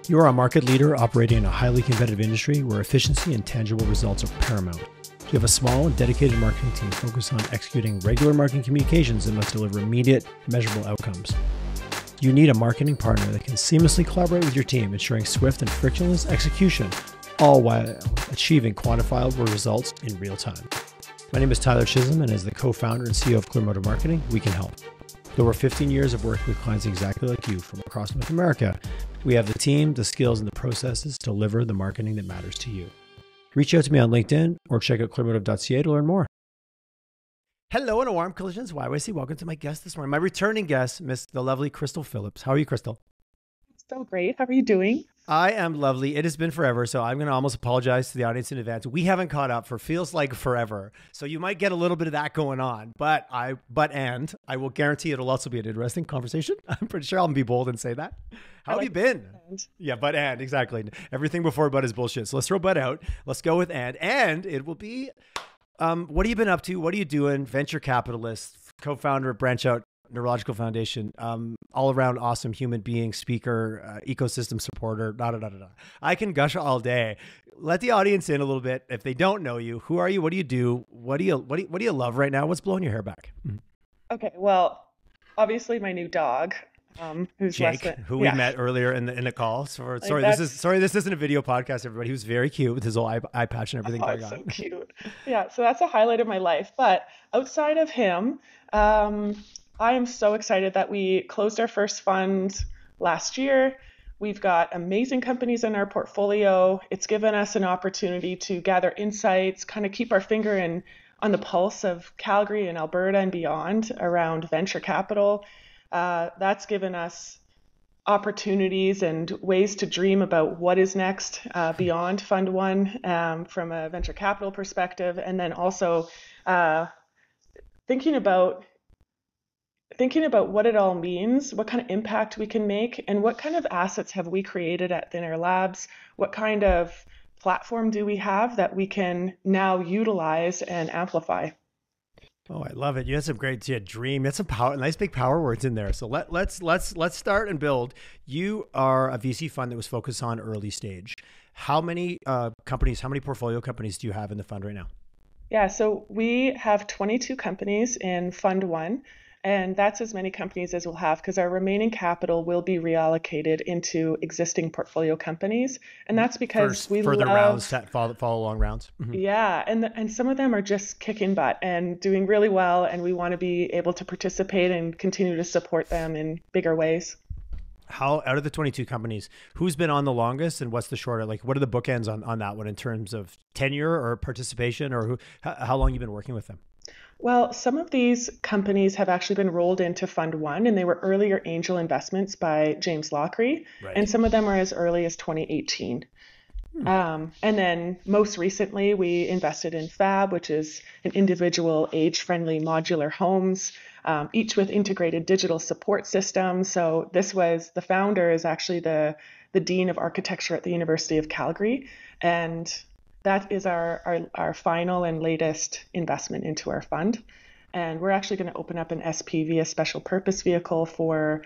You are a market leader operating in a highly competitive industry where efficiency and tangible results are paramount. You have a small and dedicated marketing team focused on executing regular marketing communications that must deliver immediate, measurable outcomes. You need a marketing partner that can seamlessly collaborate with your team, ensuring swift and frictionless execution, all while achieving quantifiable results in real time. My name is Tyler Chisholm, and as the co-founder and CEO of Clear Motive Marketing, we can help. With over 15 years of work with clients exactly like you from across North America, we have the team, the skills, and the processes to deliver the marketing that matters to you. Reach out to me on LinkedIn or check out clearmotive.ca to learn more. Hello and a warm Collisions YYC. Welcome to my guest this morning, my returning guest, the lovely Crystal Phillips. How are you, Crystal? So great. How are you doing? I am lovely. It has been forever, so I'm going to almost apologize to the audience in advance. We haven't caught up for feels like forever, so you might get a little bit of that going on. But I will guarantee it'll also be an interesting conversation. I'm pretty sure I'll be bold and say that. How have you been? Yeah, exactly. Everything before but is bullshit. So let's throw but out. Let's go with and it will be. What have you been up to? What are you doing? Venture capitalist, co-founder of Branch Out Neurological Foundation, all around awesome human being, speaker, ecosystem supporter, I can gush all day. Let the audience in a little bit. If they don't know you, who are you? What do you do? What do you love right now? What's blowing your hair back? Okay. Well, obviously my new dog, who's Jake, who we met earlier in the call. Sorry, this isn't a video podcast, everybody. He was very cute with his little eye patch and everything going on. So cute. Yeah. So that's a highlight of my life. But outside of him, I am so excited that we closed our first fund last year. We've got amazing companies in our portfolio. It's given us an opportunity to gather insights, kind of keep our finger on the pulse of Calgary and Alberta and beyond around venture capital. That's given us opportunities and ways to dream about what is next beyond Fund 1 from a venture capital perspective. And then also thinking about what it all means, what kind of impact we can make, and what kind of assets have we created at Thin Air Labs? What kind of platform do we have that we can now utilize and amplify? Oh, I love it. You had some great dream. You had some power, nice big power words in there. So let's start and build. You are a VC fund that was focused on early stage. How many companies, how many portfolio companies do you have in the fund right now? Yeah, so we have 22 companies in Fund 1. And that's as many companies as we'll have because our remaining capital will be reallocated into existing portfolio companies. And that's because we further rounds, follow along rounds. Mm-hmm. Yeah. And some of them are just kicking butt and doing really well. And we want to be able to participate and continue to support them in bigger ways. How, out of the 22 companies, who's been on the longest and what's the shorter? Like, what are the bookends on that one in terms of tenure or participation or how long you've been working with them? Well, some of these companies have actually been rolled into Fund 1, and they were earlier angel investments by James Lockery, right. And some of them are as early as 2018. And then most recently, we invested in Fab, which is an individual age-friendly modular homes, each with integrated digital support systems. So the founder is actually the Dean of Architecture at the University of Calgary, and that is our final and latest investment into our fund. And we're actually going to open up an SPV, a special purpose vehicle for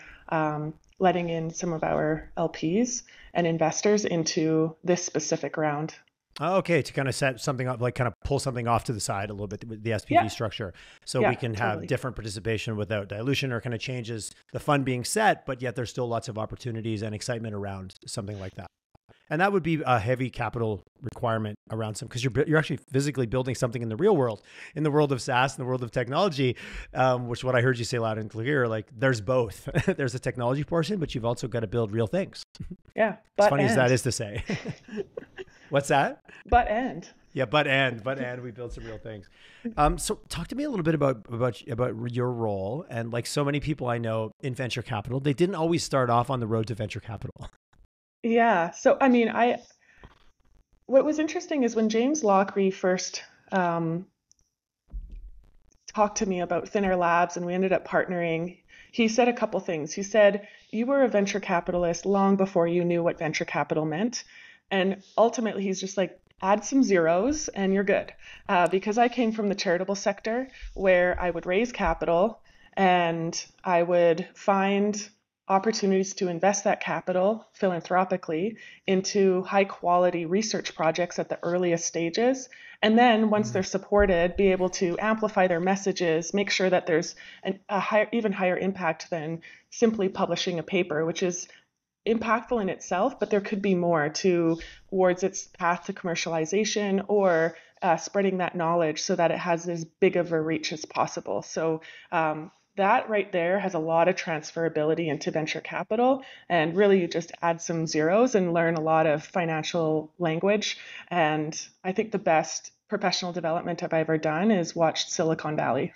letting in some of our LPs and investors into this specific round. Oh, okay, to kind of set something up, like kind of pull something off to the side a little bit with the SPV structure. So we can have different participation without dilution or kind of changes the fund being set, but yet there's still lots of opportunities and excitement around something like that. And that would be a heavy capital requirement around some, because you're actually physically building something in the real world, in the world of SaaS, in the world of technology, which what I heard you say loud and clear, like there's both. There's a technology portion, but you've also got to build real things. Yeah. As funny as that is to say. What's that? Yeah, we build some real things. So talk to me a little bit about your role. And like so many people I know in venture capital, they didn't always start off on the road to venture capital. Yeah. So, I mean, what was interesting is when James Lockery first talked to me about Thin Air Labs and we ended up partnering, he said a couple things. He said, you were a venture capitalist long before you knew what venture capital meant. And ultimately, he's just like, add some zeros and you're good. Because I came from the charitable sector where I would raise capital and I would find opportunities to invest that capital philanthropically into high quality research projects at the earliest stages. And then once they're supported, be able to amplify their messages, make sure that there's even higher impact than simply publishing a paper, which is impactful in itself, but there could be more towards its path to commercialization or spreading that knowledge so that it has as big of a reach as possible. So that right there has a lot of transferability into venture capital, and really you just add some zeros and learn a lot of financial language. And I think the best professional development I've ever done is watched Silicon Valley.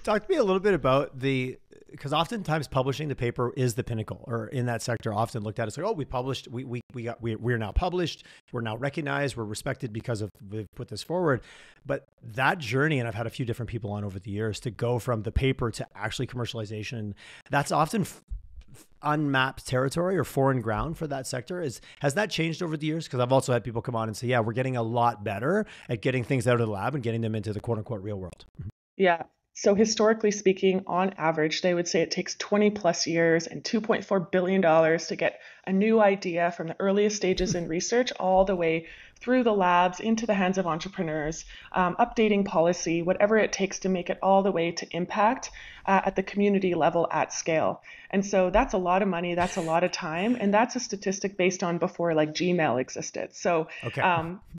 Talk to me a little bit about because oftentimes publishing the paper is the pinnacle, or in that sector often looked at as like, oh, we published, we're now published, we're now recognized, we're respected because we've put this forward. But that journey, and I've had a few different people on over the years, to go from the paper to actually commercialization, that's often unmapped territory or foreign ground for that sector. Has that changed over the years? Because I've also had people come on and say, yeah, we're getting a lot better at getting things out of the lab and getting them into the quote unquote real world. Yeah. So historically speaking, on average, they would say it takes 20 plus years and $2.4 billion to get a new idea from the earliest stages in research all the way through the labs into the hands of entrepreneurs, updating policy, whatever it takes to make it all the way to impact at the community level at scale. And so that's a lot of money, that's a lot of time, and that's a statistic based on before like Gmail existed. So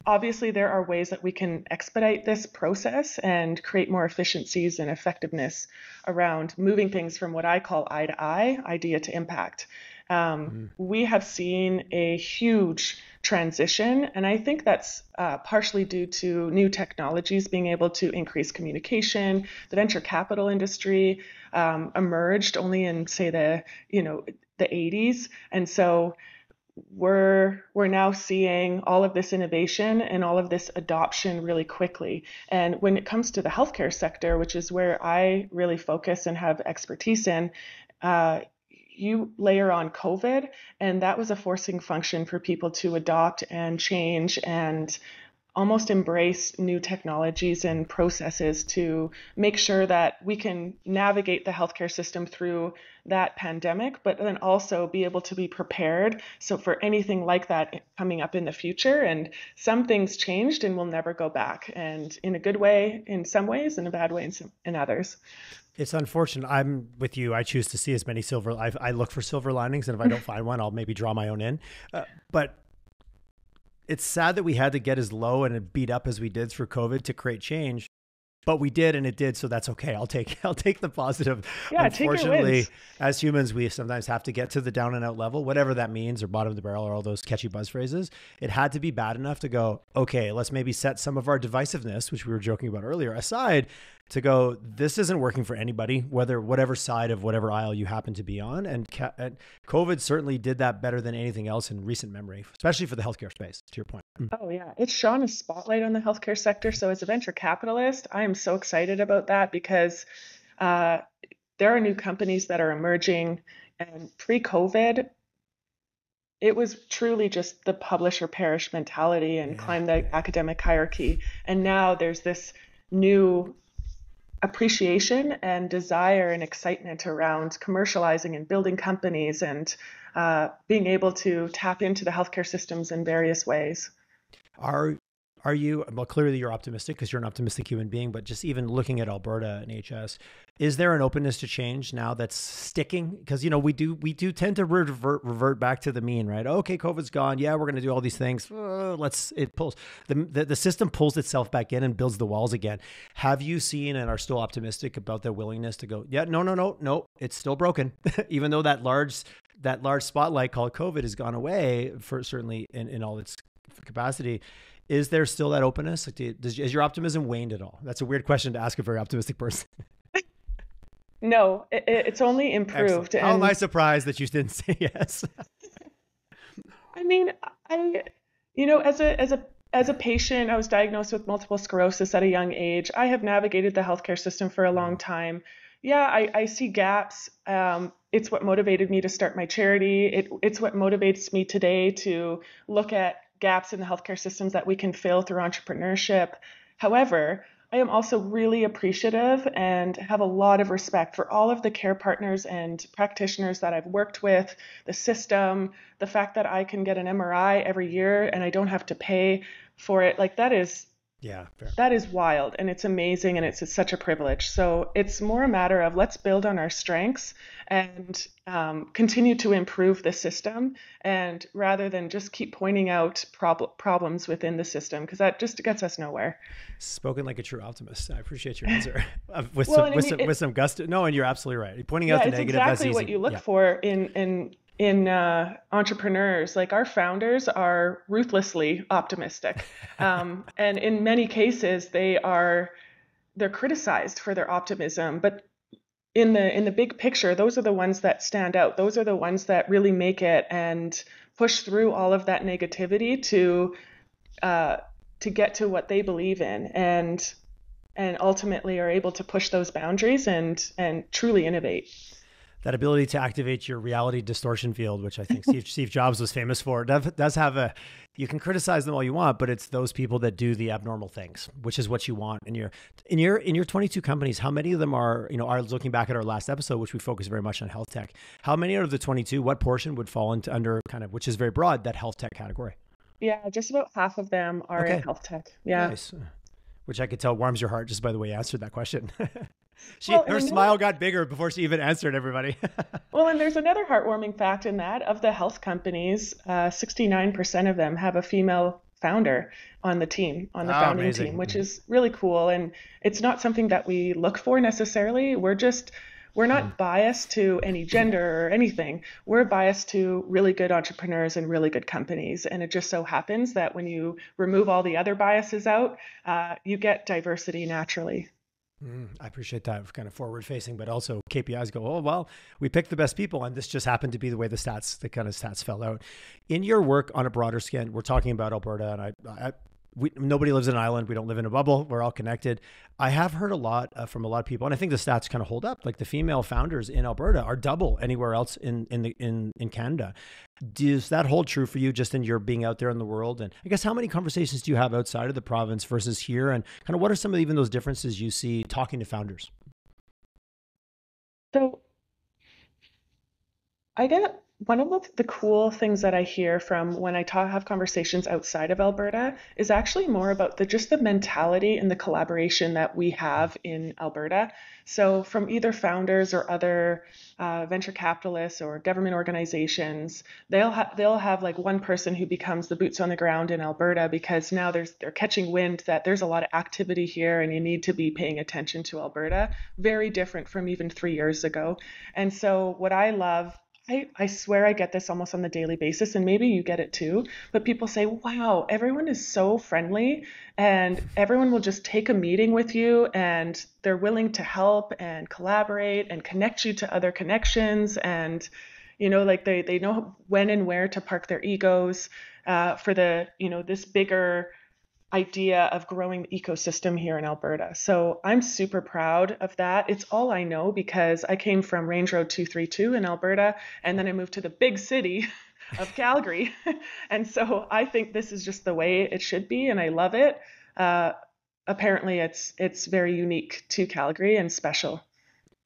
obviously there are ways that we can expedite this process and create more efficiencies and effectiveness around moving things from what I call eye to eye, idea to impact. We have seen a huge transition, and I think that's partially due to new technologies being able to increase communication. The venture capital industry emerged only in, say, the 80s, and so we're now seeing all of this innovation and all of this adoption really quickly. And when it comes to the healthcare sector, which is where I really focus and have expertise in, you layer on COVID, and that was a forcing function for people to adopt and change and almost embrace new technologies and processes to make sure that we can navigate the healthcare system through that pandemic, but then also be able to be prepared so for anything like that coming up in the future. And some things changed and will never go back, and in a good way in some ways, in a bad way in others. It's unfortunate. I'm with you. I choose to see as many I look for silver linings, and if I don't find one, I'll maybe draw my own in. But it's sad that we had to get as low and beat up as we did through COVID to create change. But we did, and it did, so that's okay. I'll take the positive. Yeah, unfortunately, as humans, we sometimes have to get to the down and out level, whatever that means, or bottom of the barrel, or all those catchy buzz phrases. It had to be bad enough to go, okay, let's maybe set some of our divisiveness, which we were joking about earlier, aside to go, this isn't working for anybody, whatever side of whatever aisle you happen to be on. And COVID certainly did that better than anything else in recent memory, especially for the healthcare space, to your point. Oh yeah, it's shone a spotlight on the healthcare sector. So as a venture capitalist, I am so excited about that because there are new companies that are emerging, and pre-COVID, it was truly just the publish or perish mentality and climb the academic hierarchy. And now there's this new appreciation and desire and excitement around commercializing and building companies and being able to tap into the healthcare systems in various ways. Are you, well, clearly you're optimistic because you're an optimistic human being, but just even looking at Alberta and HS, is there an openness to change now that's sticking? Because, we do tend to revert back to the mean, right? Okay, COVID's gone. Yeah, we're going to do all these things. The system pulls itself back in and builds the walls again. Have you seen and are still optimistic about their willingness to go, yeah, no, it's still broken. Even though that large spotlight called COVID has gone away for certainly in all its capacity. Is there still that openness? Has your optimism waned at all? That's a weird question to ask a very optimistic person. No, it's only improved. How am I surprised that you didn't say yes? I mean, as a patient, I was diagnosed with multiple sclerosis at a young age. I have navigated the healthcare system for a long time. Yeah, I see gaps. It's what motivated me to start my charity. It's what motivates me today to look at gaps in the healthcare systems that we can fill through entrepreneurship. However, I am also really appreciative and have a lot of respect for all of the care partners and practitioners that I've worked with, the system, the fact that I can get an MRI every year and I don't have to pay for it. Like Yeah, fair. that is wild and it's amazing and it's such a privilege. So it's more a matter of let's build on our strengths and continue to improve the system, and rather than just keep pointing out problems within the system, because that just gets us nowhere. Spoken like a true optimist. I appreciate your answer with Well, with some gusto. No, and you're absolutely right. Pointing out yeah, the it's negative, that's exactly easy. what you look Yeah. for in entrepreneurs. Like our founders are ruthlessly optimistic, and in many cases they're criticized for their optimism, but in the big picture, those are the ones that stand out. Those are the ones that really make it and push through all of that negativity to get to what they believe in, and ultimately are able to push those boundaries and truly innovate. That ability to activate your reality distortion field, which I think Steve Jobs was famous for, does have you can criticize them all you want, but it's those people that do the abnormal things, which is what you want. In your 22 companies, how many of them are, I was looking back at our last episode, which we focused very much on health tech. How many out of the 22, what portion would fall into under kind of, which is very broad, that health tech category? Yeah, just about half of them are in health tech. Yeah. Nice. Which I could tell warms your heart just by the way you answered that question. Her and smile got bigger before she even answered, everybody. Well, and there's another heartwarming fact in that of the health companies, 69% of them have a female founder on the team, on the founding amazing. team, which is really cool. And it's not something that we look for necessarily. We're not biased to any gender or anything. We're biased to really good entrepreneurs and really good companies. And it just so happens that when you remove all the other biases out, you get diversity naturally. I appreciate that, kind of forward facing, but also KPIs go, oh, well, we picked the best people. And this just happened to be the way the kind of stats fell out. In your work on a broader scale, we're talking about Alberta, and nobody lives in an island. We don't live in a bubble. We're all connected. I have heard a lot from a lot of people, and I think the stats kind of hold up. Like the female founders in Alberta are double anywhere else in Canada. Does that hold true for you just in your being out there in the world? And I guess how many conversations do you have outside of the province versus here? And kind of what are some of even those differences you see talking to founders? So I get one of the cool things that I hear from when I have conversations outside of Alberta is actually more about just the mentality and the collaboration that we have in Alberta. So from either founders or other venture capitalists or government organizations, they'll have like one person who becomes the boots on the ground in Alberta because now they're catching wind that there's a lot of activity here and you need to be paying attention to Alberta. Very different from even 3 years ago. And so what I love, I swear I get this almost on the daily basis, and maybe you get it too, but people say, wow, everyone is so friendly and everyone will just take a meeting with you and they're willing to help and collaborate and connect you to other connections. And, like they know when and where to park their egos for this bigger idea of growing the ecosystem here in Alberta. So I'm super proud of that. It's all I know because I came from Range Road 232 in Alberta, and then I moved to the big city of Calgary. And so I think this is just the way it should be, and I love it. Apparently it's very unique to Calgary and special.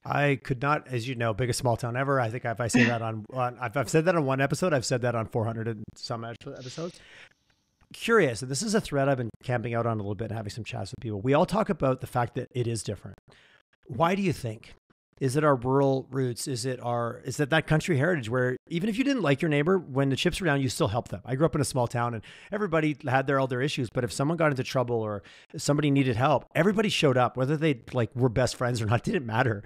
I could not, as you know, biggest small town ever. I think if I say that I've said that on one episode, I've said that on 400 and some episodes. Curious, and this is a thread I've been camping out on a little bit and having some chats with people. We all talk about the fact that it is different. Why do you think? Is it our rural roots? Is it that country heritage where even if you didn't like your neighbor, when the chips were down, you still helped them? I grew up in a small town and everybody had all their issues, but if someone got into trouble or somebody needed help, everybody showed up, whether they were best friends or not, didn't matter.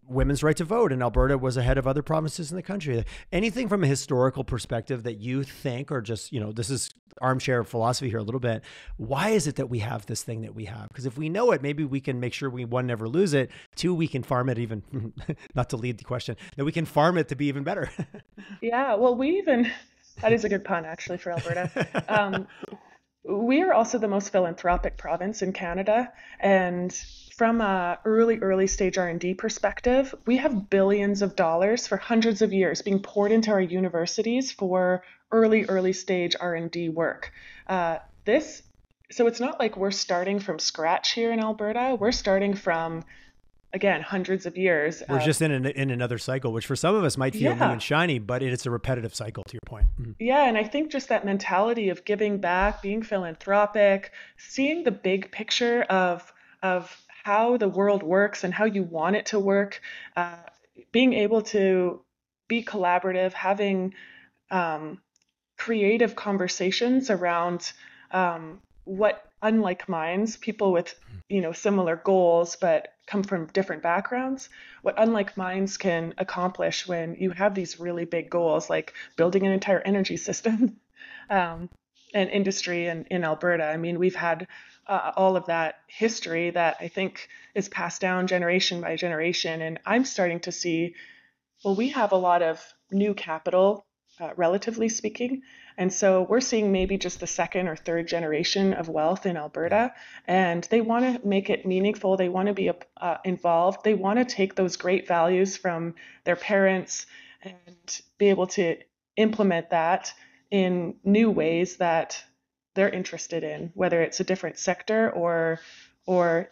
Women's right to vote in Alberta was ahead of other provinces in the country. Anything from a historical perspective that you think, or just, this is armchair philosophy here a little bit. Why is it that we have this thing that we have? Because if we know it, maybe we can make sure we, one, never lose it. Two, we can farm it even, not to lead the question, that we can farm it to be even better. Yeah, well, that is a good pun actually for Alberta. We are also the most philanthropic province in Canada, and from a early stage R&D perspective, we have billions of dollars for hundreds of years being poured into our universities for early stage R&D work. This so it's not like we're starting from scratch here in Alberta. We're starting from, again, hundreds of years We're of, just in another cycle, which for some of us might feel new yeah. and shiny, but it's a repetitive cycle, to your point. Mhm. Yeah, and I think just that mentality of giving back, being philanthropic, seeing the big picture of how the world works and how you want it to work, uh, being able to be collaborative, having um, creative conversations around what unlike minds, people with similar goals but come from different backgrounds, what unlike minds can accomplish when you have these really big goals, like building an entire energy system um, and industry in Alberta. I mean, we've had all of that history that I think is passed down generation by generation, and I'm starting to see, well, we have a lot of new capital, relatively speaking. And so we're seeing maybe just the second or third generation of wealth in Yeah. Alberta. And they want to make it meaningful. They want to be involved. They want to take those great values from their parents and be able to implement that in new ways that they're interested in, whether it's a different sector or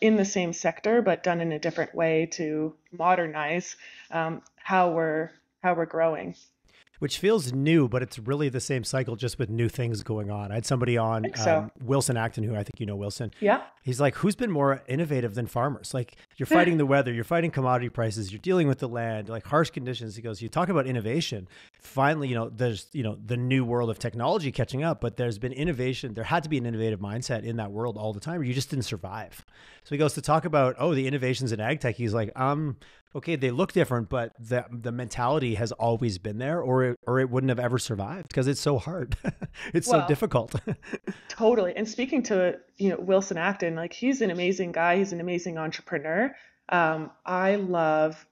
in the same sector, but done in a different way to modernize how we're growing. Which feels new, but it's really the same cycle, just with new things going on. I had somebody I on, think so. Wilson Acton, who I think you know Wilson. Yeah. He's like, who's been more innovative than farmers? Like, you're fighting the weather, you're fighting commodity prices, you're dealing with the land, like harsh conditions. He goes, you talk about innovation. Finally, there's, the new world of technology catching up, but there's been innovation. There had to be an innovative mindset in that world all the time, or you just didn't survive. So he goes to talk about, the innovations in ag tech. He's like, okay, they look different, but the mentality has always been there, or it wouldn't have ever survived because it's so hard. It's so Well, difficult. totally. And speaking to, Wilson Acton, like he's an amazing guy. He's an amazing entrepreneur. I love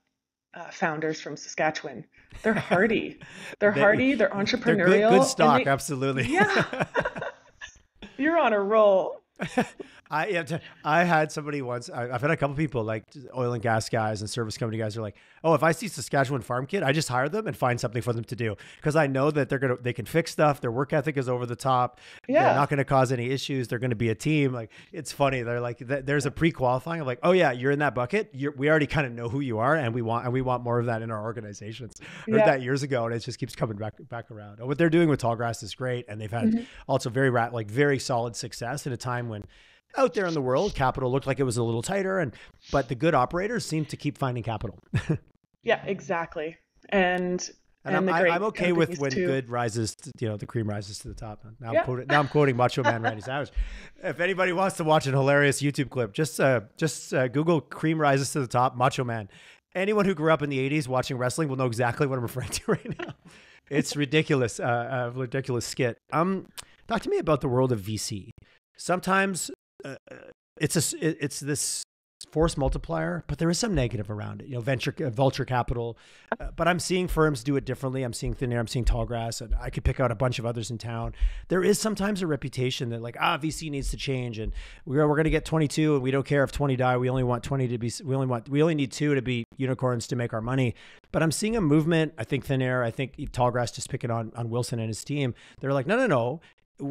founders from Saskatchewan. They're hardy. They're they, hardy. They're they're good entrepreneurial, and stock, absolutely. yeah, you're on a roll. I had somebody once. I've had a couple people, like oil and gas guys and service company guys, are like, oh, if I see Saskatchewan farm kid, I just hire them and find something for them to do, because I know that they can fix stuff. Their work ethic is over the top. They're Yeah. not going to cause any issues. They're going to be a team. Like, it's funny. They're like, there's a pre-qualifying of like, oh yeah, you're in that bucket. We already kind of know who you are, and we want more of that in our organizations. I heard Yeah. that years ago, and it just keeps coming back around. What they're doing with Tallgrass is great, and they've had also very solid success at a time when out there in the world, capital looked like it was a little tighter, but the good operators seem to keep finding capital. Yeah, exactly. And And and the great I'm okay with companies when too. good rises, the cream rises to the top. Yeah. Now I'm quoting Macho Man Randy Savage. If anybody wants to watch an hilarious YouTube clip, just Google "cream rises to the top" Macho Man. Anyone who grew up in the '80s watching wrestling will know exactly what I'm referring to right now. It's ridiculous, a ridiculous skit. Talk to me about the world of VC. Sometimes it's this force multiplier, but there is some negative around it. Vulture capital. But I'm seeing firms do it differently. I'm seeing Thin Air, I'm seeing Tallgrass, and I could pick out a bunch of others in town. There is sometimes a reputation that VC needs to change, and we're going to get 22, and we don't care if 20 die. We only want 20 to be. We only need 2 to be unicorns to make our money. But I'm seeing a movement. I think Thin Air, I think Tallgrass, just picking on Wilson and his team. They're like, no.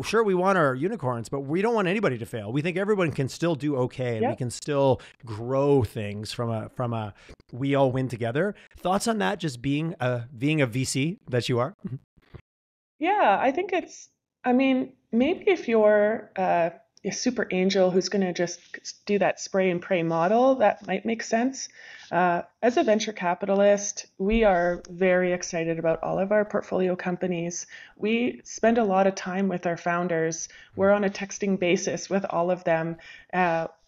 Sure, we want our unicorns, but we don't want anybody to fail. We think everyone can still do okay, and we Yep. can still grow things from a we all win together. Thoughts on that? Just being a VC that you are. Yeah, I think I mean, maybe if you're a super angel who's going to just do that spray and pray model, that might make sense. As a venture capitalist, we are very excited about all of our portfolio companies. We spend a lot of time with our founders. We're on a texting basis with all of them.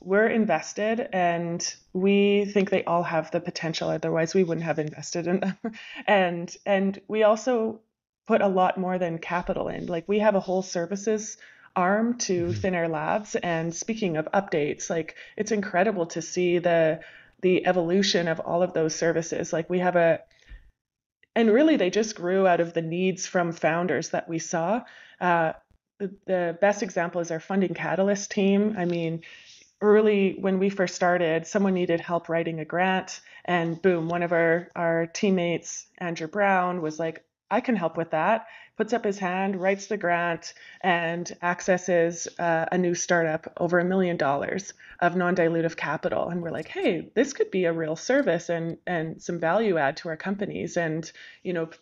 We're invested, and we think they all have the potential. Otherwise, we wouldn't have invested in them. And we also put a lot more than capital in. Like, we have a whole services arm to Mhm. Thin Air Labs. And speaking of updates, like, it's incredible to see the evolution of all of those services. Like, and really they just grew out of the needs from founders that we saw. Uh, the best example is our funding catalyst team. I mean, early when we first started, someone needed help writing a grant, and boom, one of our teammates, Andrew Brown, was like, I can help with that. Puts up his hand, writes the grant, and accesses a new startup over $1 million of non-dilutive capital. And we're like, hey, this could be a real service and some value add to our companies. And,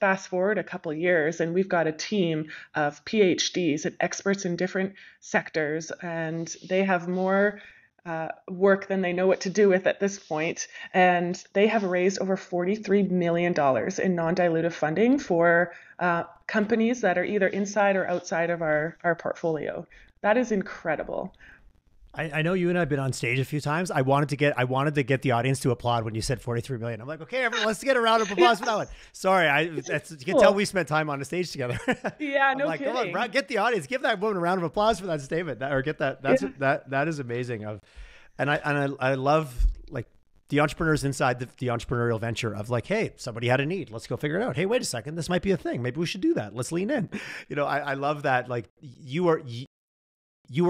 fast forward a couple of years, and we've got a team of PhDs and experts in different sectors, and they have more work than they know what to do with at this point. And they have raised over $43 million in non-dilutive funding for companies that are either inside or outside of our portfolio. That is incredible. I know you and I have been on stage a few times. I wanted to get the audience to applaud when you said 43 million. I'm like, okay, everyone, let's get a round of applause for that one. Sorry, you can tell we spent time on the stage together. Yeah, no kidding. Come on, get the audience, give that woman a round of applause for that statement. That is amazing. And I love like the entrepreneurs inside the entrepreneurial venture of like, hey, somebody had a need. Let's go figure it out. Hey, wait a second, this might be a thing. Maybe we should do that. Let's lean in. I love that. Like you are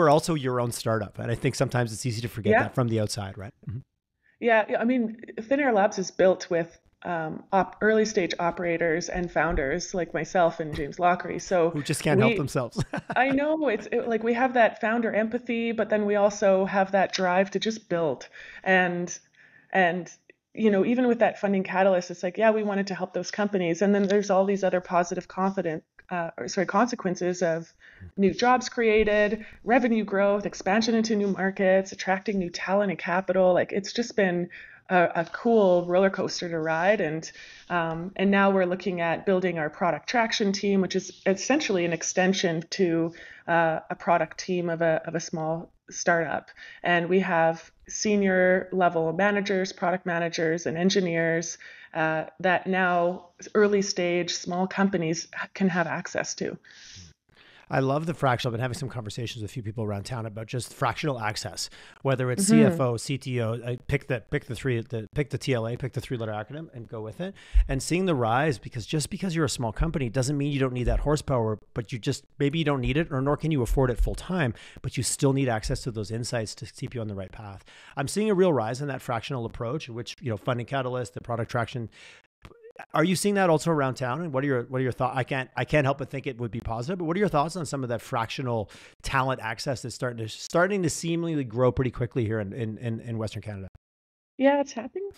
also your own startup. And I think sometimes it's easy to forget that from the outside, right? Mm-hmm. Yeah. I mean, Thin Air Labs is built with early stage operators and founders like myself and James Lockery. So who just can't help themselves. I know like we have that founder empathy, but then we also have that drive to just build. And even with that funding catalyst, it's like, yeah, we wanted to help those companies. And then there's all these other positive consequences of new jobs created, revenue growth, expansion into new markets, attracting new talent and capital. Like it's just been a cool roller coaster to ride. And now we're looking at building our product traction team, which is essentially an extension to a product team of a small startup. And we have senior level managers, product managers, and engineers that now early stage small companies can have access to. I love the fractional. I've been having some conversations with a few people around town about just fractional access, whether it's CFO, CTO, pick the TLA, pick the 3-letter acronym and go with it. And seeing the rise, because just because you're a small company doesn't mean you don't need that horsepower, but maybe you don't need it, or nor can you afford it full time, but you still need access to those insights to keep you on the right path. I'm seeing a real rise in that fractional approach, in which, funding catalyst, the product traction. Are you seeing that also around town? And what are your thoughts? I can't help but think it would be positive, but what are your thoughts on some of that fractional talent access that's starting to seemingly grow pretty quickly here in Western Canada? Yeah, it's happening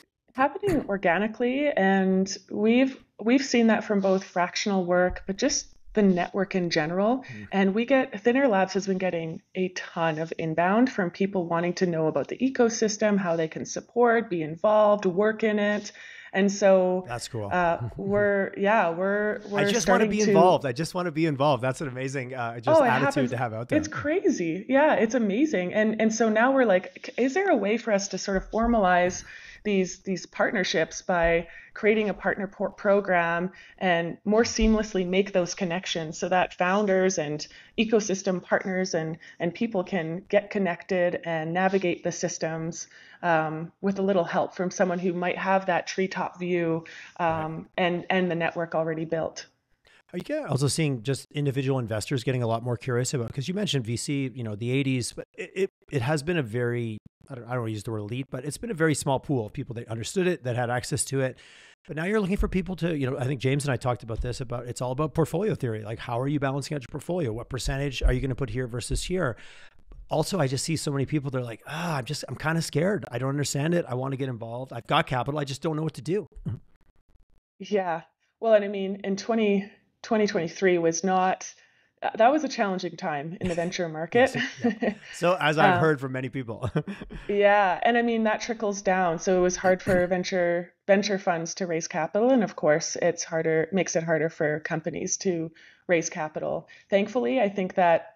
organically, and we've seen that from both fractional work, but just the network in general. And Thin Air Labs has been getting a ton of inbound from people wanting to know about the ecosystem, how they can support, be involved, work in it. And so that's cool. we're I just want to be involved. I just want to be involved. That's an amazing attitude to have out there. It's crazy. Yeah, it's amazing. And so now we're like, is there a way for us to sort of formalize these partnerships by creating a partner program and more seamlessly make those connections so that founders and ecosystem partners and people can get connected and navigate the systems with a little help from someone who might have that treetop view and the network already built. Are you also seeing just individual investors getting a lot more curious about, because you mentioned VC, the 80s, but it has been a very, I don't want to use the word elite, but it's been a very small pool of people that understood it, that had access to it. But now you're looking for people to, I think James and I talked about this, it's all about portfolio theory. Like, how are you balancing out your portfolio? What percentage are you going to put here versus here? Also, I just see so many people, they're like, I'm kind of scared. I don't understand it. I want to get involved. I've got capital. I just don't know what to do. Yeah. Well, and I mean, in 2023 was not, that was a challenging time in the venture market. Yeah. So as I've heard from many people. Yeah. And I mean, that trickles down. So it was hard for venture funds to raise capital. And of course, makes it harder for companies to raise capital. Thankfully, I think that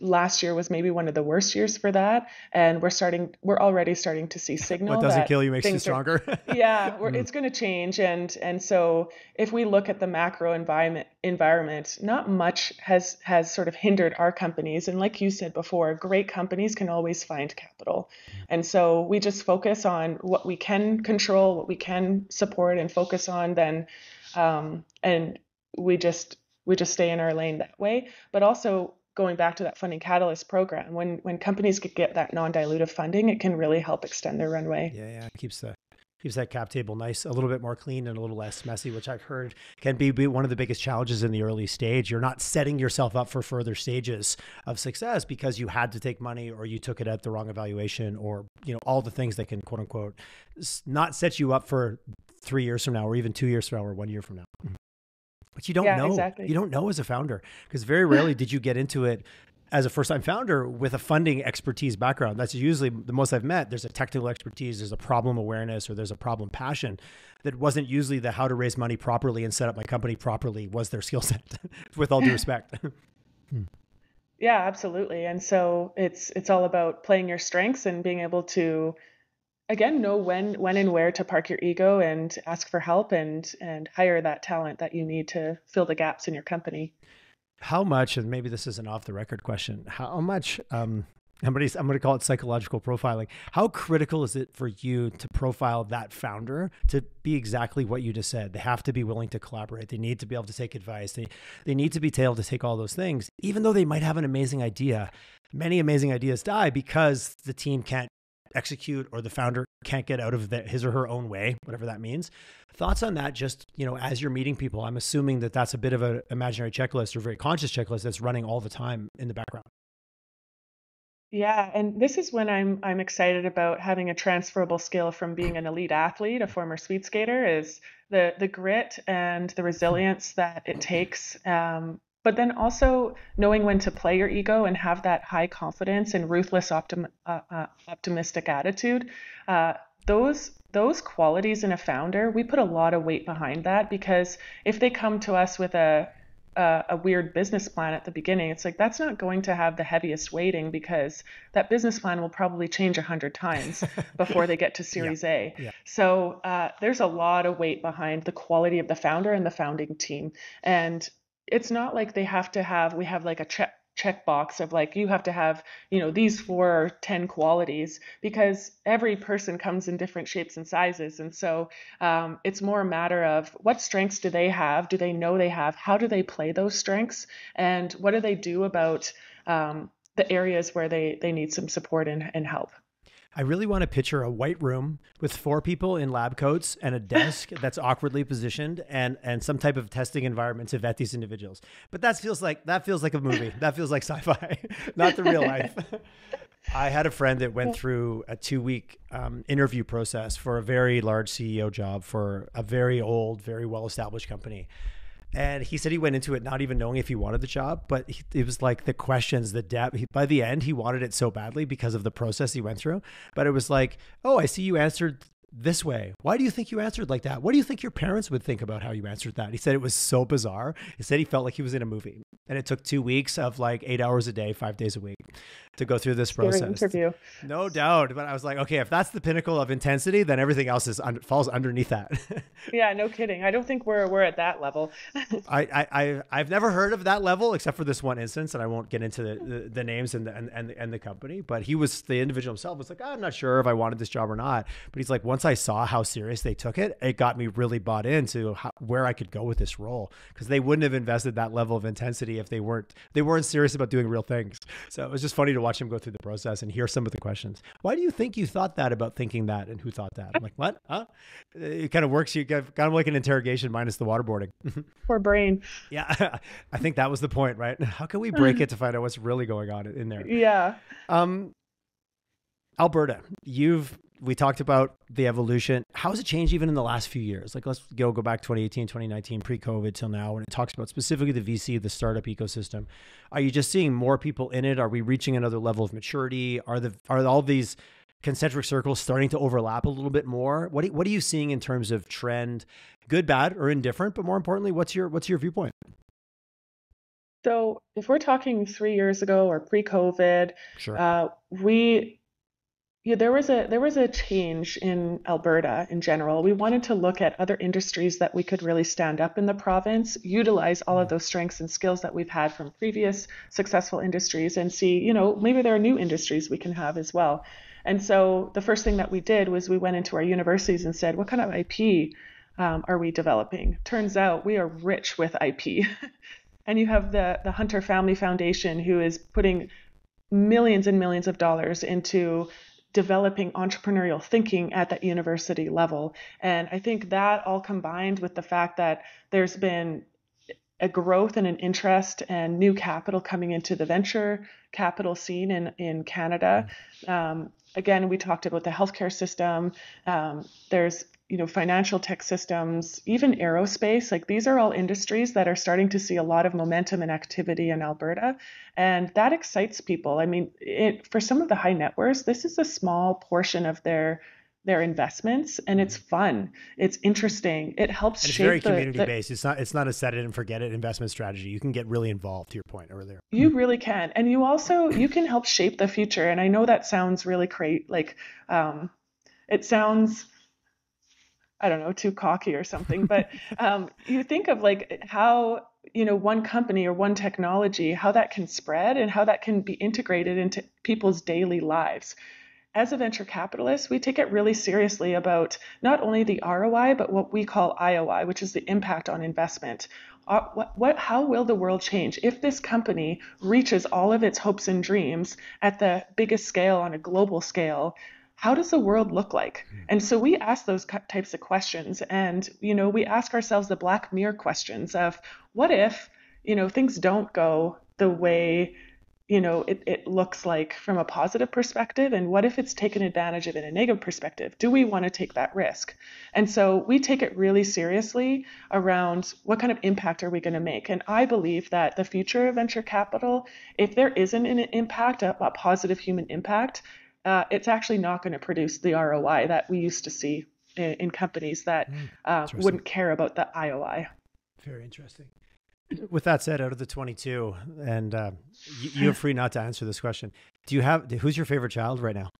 last year was maybe one of the worst years for that, and we're already starting to see signal. What doesn't kill you makes you stronger. It's going to change, and so if we look at the macro environment, not much has sort of hindered our companies. And like you said before, great companies can always find capital, and so we just focus on what we can control, what we can support, and focus on then, and we just stay in our lane that way. But also, going back to that funding catalyst program, when companies could get that non-dilutive funding, it can really help extend their runway. Yeah, it keeps Keeps that cap table nice, a little bit more clean and a little less messy, which I've heard can be one of the biggest challenges in the early stage. You're not setting yourself up for further stages of success because you had to take money or you took it at the wrong evaluation, or, you know, all the things that can, quote unquote, not set you up for 3 years from now, or even 2 years from now, or 1 year from now. But you don't know. Exactly. You don't know as a founder, because very rarely did you get into it as a first-time founder with a funding expertise background. That's usually the most I've met. There's a technical expertise, there's a problem awareness, or there's a problem passion. That wasn't usually the how to raise money properly and set up my company properly was their skill set, with all due respect. Yeah, absolutely. And so it's all about playing your strengths and being able to, again, know when and where to park your ego and ask for help and hire that talent that you need to fill the gaps in your company. How much, and maybe this is an off the record question, how much, I'm going to call it psychological profiling. How critical is it for you to profile that founder to be exactly what you just said? They have to be willing to collaborate. They need to be able to take advice. They need to be able to take all those things, even though they might have an amazing idea. Many amazing ideas die because the team can't execute, or the founder can't get out of his or her own way, whatever that means. Thoughts on that, just, you know, as you're meeting people? I'm assuming that that's a bit of an imaginary checklist or very conscious checklist that's running all the time in the background. Yeah, and this is when I'm excited about having a transferable skill from being an elite athlete, a former speed skater, is the grit and the resilience that it takes. But then also knowing when to play your ego and have that high confidence and ruthless optimistic attitude. Those qualities in a founder, we put a lot of weight behind that, because if they come to us with a weird business plan at the beginning, it's like, that's not going to have the heaviest weighting, because that business plan will probably change 100 times before they get to Series A. Yeah. So there's a lot of weight behind the quality of the founder and the founding team. And it's not like we have like a check box of like, you have to have, you know, these 4 or 10 qualities, because every person comes in different shapes and sizes. And so it's more a matter of what strengths do they have? Do they know they have? How do they play those strengths? And what do they do about the areas where they need some support and help? I really want to picture a white room with 4 people in lab coats and a desk that's awkwardly positioned and some type of testing environment to vet these individuals. But that feels like a movie. That feels like sci-fi, not the real life. I had a friend that went through a 2-week interview process for a very large CEO job for a very old, very well-established company. And he said he went into it not even knowing if he wanted the job, but it was like the questions, the depth. By the end, he wanted it so badly because of the process he went through. But it was like, oh, I see you answered this way. Why do you think you answered like that? What do you think your parents would think about how you answered that? He said it was so bizarre. He said he felt like he was in a movie. And it took 2 weeks of like 8 hours a day, 5 days a week to go through this process. Interview. No doubt. But I was like, okay, if that's the pinnacle of intensity, then everything else falls underneath that. Yeah, no kidding. I don't think we're at that level. I've never heard of that level except for this one instance, and I won't get into the names and the company. But the individual himself was like, I'm not sure if I wanted this job or not. But he's like, once I saw how serious they took it, it got me really bought into where I could go with this role, because they wouldn't have invested that level of intensity if they weren't serious about doing real things. So it was just funny to watch him go through the process and hear some of the questions. Why do you think you thought that about thinking that, and who thought that? I'm like, what? Huh? It kind of works. You kind of like an interrogation minus the waterboarding. Poor brain. Yeah. I think that was the point, right? How can we break it to find out what's really going on in there? Yeah. Alberta, we talked about the evolution. How has it changed even in the last few years? Like, let's go back 2018, 2019, pre-COVID till now, when it talks about specifically the VC, the startup ecosystem. Are you just seeing more people in it? Are we reaching another level of maturity? Are all these concentric circles starting to overlap a little bit more? What are you seeing in terms of trend, good, bad, or indifferent? But more importantly, what's your viewpoint? So if we're talking 3 years ago or pre-COVID, sure. There was a change in Alberta in general. We wanted to look at other industries that we could really stand up in the province, utilize all of those strengths and skills that we've had from previous successful industries, and see, maybe there are new industries we can have as well. And so the first thing that we did was we went into our universities and said, what kind of IP are we developing? Turns out we are rich with IP. And you have the Hunter Family Foundation, who is putting millions and millions of dollars into developing entrepreneurial thinking at that university level. And I think that all combined with the fact that there's been a growth and an interest and new capital coming into the venture capital scene in Canada. Again, we talked about the healthcare system. There's financial tech systems, even aerospace. Like these are all industries that are starting to see a lot of momentum and activity in Alberta, and that excites people. I mean, for some of the high net worths, this is a small portion of their investments, and it's fun. It's interesting. It helps and it's shape very community based. It's not a set it and forget it investment strategy. You can get really involved, to your point earlier. You really can. And you can help shape the future. And I know that sounds really great. Like, it sounds, I don't know, too cocky or something, but you think of like how, one company or one technology, how that can spread and how that can be integrated into people's daily lives. As a venture capitalist, we take it really seriously about not only the ROI, but what we call IOI, which is the impact on investment. How will the world change if this company reaches all of its hopes and dreams at the biggest scale on a global scale? How does the world look like? And so we ask those types of questions, and we ask ourselves the Black Mirror questions of what if things don't go the way it looks like from a positive perspective, and what if it's taken advantage of in a negative perspective? Do we want to take that risk? And so we take it really seriously around what kind of impact are we going to make. And I believe that the future of venture capital, if there isn't an impact, a positive human impact, it's actually not going to produce the ROI that we used to see in companies that wouldn't care about the IOI. Very interesting. With that said, out of the 22, and you're free not to answer this question. Who's your favorite child right now?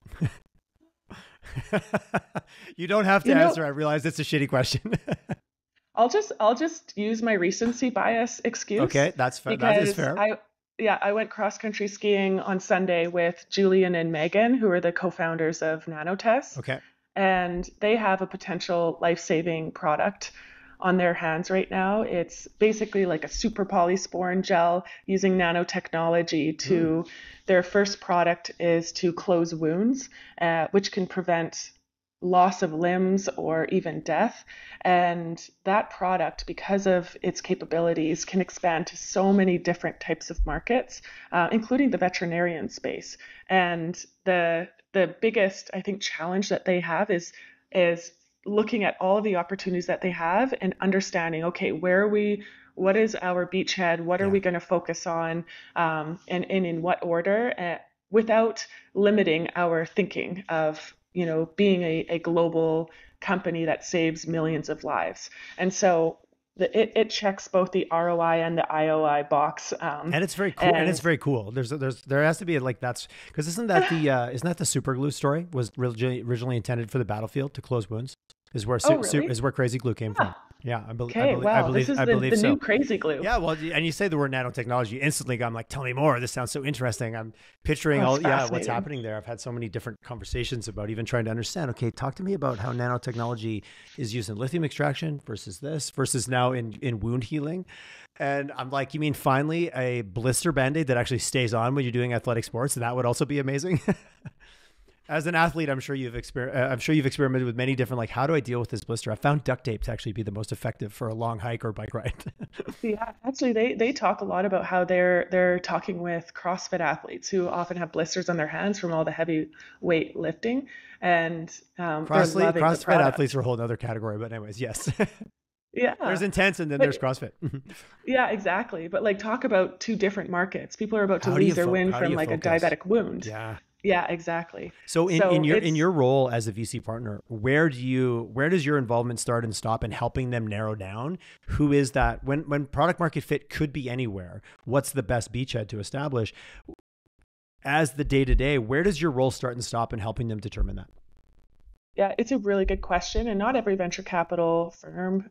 You don't have to answer. I realize it's a shitty question. I'll just use my recency bias excuse. Okay, that's fair. That is fair. I went cross-country skiing on Sunday with Julian and Megan, who are the co-founders of Nanotest. Okay. And they have a potential life-saving product on their hands right now. It's basically like a super polysporin gel using nanotechnology to, their first product is to close wounds, which can prevent loss of limbs or even death. And that product, because of its capabilities, can expand to so many different types of markets, including the veterinarian space. And the biggest, I think, challenge that they have is looking at all of the opportunities that they have and understanding, okay, where are we, what is our beachhead, what are we going to focus on, and in what order, without limiting our thinking of, being a global company that saves millions of lives. And so it checks both the ROI and the IOI box. And it's very cool. And it's very cool. There has to be because isn't that the super glue story was originally intended for the battlefield to close wounds? Is where is where crazy glue came from. Yeah, I believe. This is the new crazy glue. Yeah, well, and you say the word nanotechnology, instantly I'm like, tell me more. This sounds so interesting. I'm picturing what's happening there. I've had so many different conversations about even trying to understand. Okay, talk to me about how nanotechnology is used in lithium extraction versus now in wound healing. And I'm like, you mean finally a blister Band-Aid that actually stays on when you're doing athletic sports? And that would also be amazing. As an athlete, I'm sure you've experimented with many different, how do I deal with this blister? I found duct tape to actually be the most effective for a long hike or bike ride. Yeah, actually, they talk a lot about how they're talking with CrossFit athletes who often have blisters on their hands from all the heavy weight lifting, and CrossFit athletes are a whole other category. But anyways, yes. Yeah. There's intense and then there's CrossFit. Yeah, exactly. But talk about two different markets. People are about to lose their wind from a diabetic wound. Yeah. Yeah, exactly. So in your role as a VC partner, where does your involvement start and stop in helping them narrow down who is that when product market fit could be anywhere? What's the best beachhead to establish? As the day-to-day, where does your role start and stop in helping them determine that? Yeah, it's a really good question, and not every venture capital firm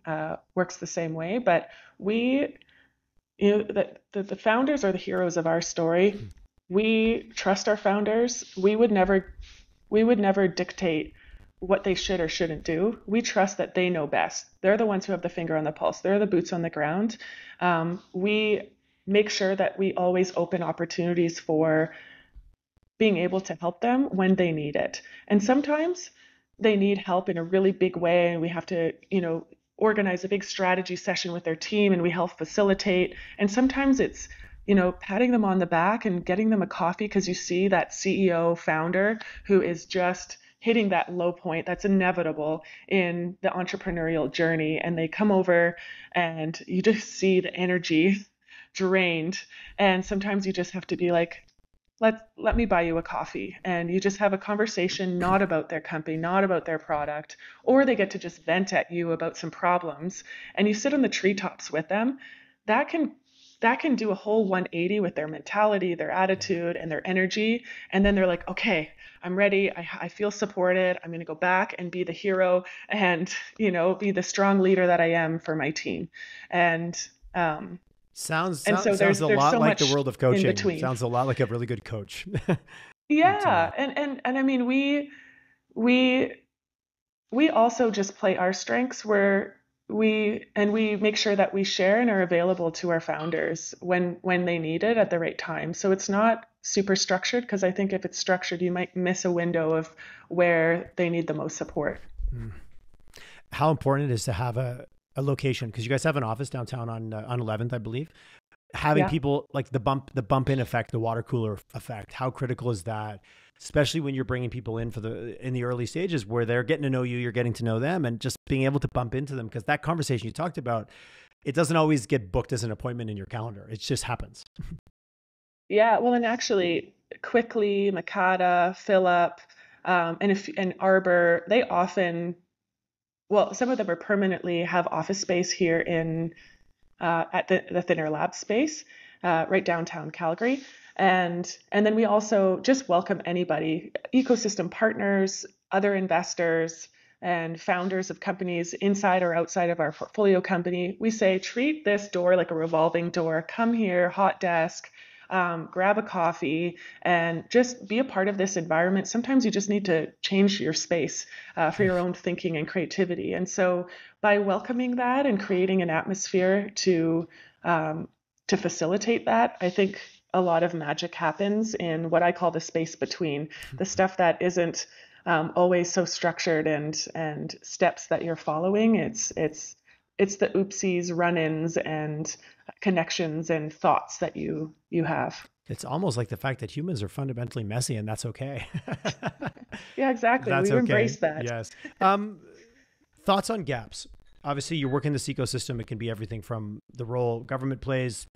works the same way. But the founders are the heroes of our story. We trust our founders. We would never dictate what they should or shouldn't do. We trust that they know best. They're the ones who have the finger on the pulse. They're the boots on the ground. We make sure that we always open opportunities for being able to help them when they need it. And sometimes they need help in a really big way, and we have to, organize a big strategy session with their team, and we help facilitate. And sometimes it's, patting them on the back and getting them a coffee because you see that CEO founder who is just hitting that low point that's inevitable in the entrepreneurial journey. And they come over and you just see the energy drained. And sometimes you just have to be like, let me buy you a coffee. And you just have a conversation, not about their company, not about their product, or they get to just vent at you about some problems. And you sit on the treetops with them. That can do a whole 180 with their mentality, their attitude, and their energy. And then they're like, okay, I'm ready. I feel supported. I'm going to go back and be the hero and, be the strong leader that I am for my team. And sounds so a there's lot so like the much world of in coaching. between. Sounds a lot like a really good coach. Yeah. And I mean, we also just play our strengths where we make sure that we share and are available to our founders when they need it at the right time. So it's not super structured, because I think if it's structured, you might miss a window of where they need the most support. How important it is to have a location, because you guys have an office downtown on 11th, I believe. Having people like the bump in effect, the water cooler effect, how critical is that? Especially when you're bringing people in in the early stages where they're getting to know you, you're getting to know them, and just being able to bump into them. Because that conversation you talked about, it doesn't always get booked as an appointment in your calendar. It just happens. Yeah, well, and actually, Quickly, Makata, Phillip, and Arbor, they often, well, some of them are permanently have office space here in at the Thinner Lab space, right downtown Calgary. And then we also just welcome anybody, ecosystem partners, other investors, and founders of companies inside or outside of our portfolio company. We say, treat this door like a revolving door. Come here, hot desk, grab a coffee, and just be a part of this environment. Sometimes you just need to change your space for your own thinking and creativity. And so by welcoming that and creating an atmosphere to facilitate that, I think a lot of magic happens in what I call the space between, the stuff that isn't always so structured and steps that you're following. It's the oopsies, run-ins, and connections and thoughts that you have. It's almost like the fact that humans are fundamentally messy, and that's okay. Yeah, exactly. We've embraced that. Yes. Thoughts on gaps? Obviously, you work in this ecosystem. It can be everything from the role government plays,